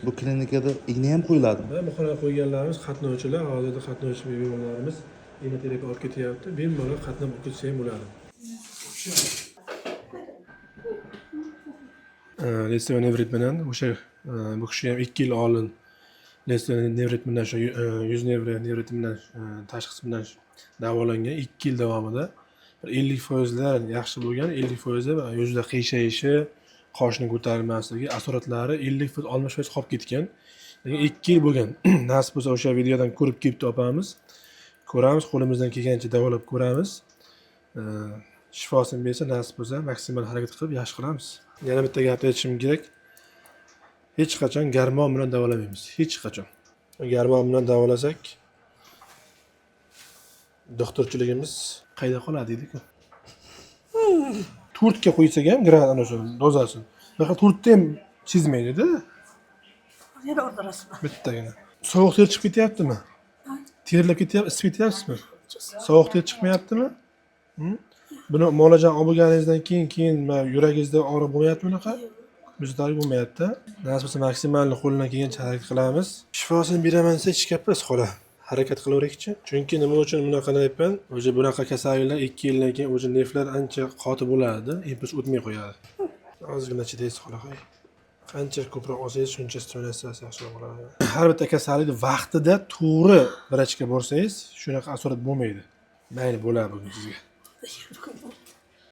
Bu klinikada igna ham qo'yiladimi? Bu xonaga qo'yganlarimiz qatnovchilar, hozirda qatnovchi bemorlarimiz igna terapiya olib ketyapti. Bemalol qatnab olib ketsa ham bo'ladi. Lesiya nevrit bilan o'sha bu kishi ham 2 yil oldin lesiya nevrit bilan shu yuz nevrit bilan tashxis bilan davolangan. 2 yil davomida 50% yaxshi bo'lgan, 50% yuzda qiyshayshi, qoshning ko'tarilmasligi, asoratlari 50% 60% qolib ketgan. Lekin 2 yil bo'lgan. Nasib bo'lsa o'sha videodan ko'rib kelibdi opamiz. Ko'ramiz, qo'limizdan kelgancha davolab ko'ramiz. Shifosini bersa, nasib bo'lsa maksimal harakat qilib yaxshi qilamiz. Yana bitta gap aytishim kerak. Hech qachon garmon bilan davolamaymiz. Hech qachon. Garmon bilan davolasak doktorchiligimiz qayda qoladi deydi-ku. 4 ga qo'ysak ham grad ana shu dozasini. Bunaqa 4 ta ham chizmaydi-da. Yana o'rtarasizmi? Bittagina. Sovuq ter chiqib ketyaptimi? Terlab ketyapti, isib ketyapsizmi? Sovuq ter chiqmayaptimi? Buni muolaja olib bo'lganingizdan keyin yuragingizda og'riq bo'lmayaptimi bunaqa? Bizlarga bo'lmayapti. Nasib bo'lsa maksimal qo'ldan kelgancha harakat qilamiz. Shifosini beraman desa hech gap emas, xola. Harakat qilaveraylik-chi. Chunki nima uchun bunaqa deyapman? O'sha bunaqa kasalliklar 2 yildan keyin o'sha nervlar ancha qotib bo'ladi, impuls o'tmay qo'yadi. Ozgina chidaysiz, xola. Qancha ko'proq olsangiz, shuncha stressatsiya yaxshiroq bo'ladi. Har bitta kasallikni vaqtida to'g'ri vrachga borsangiz, shunaqa asorat bo'lmaydi. Mayli bo'ladi bugun sizga.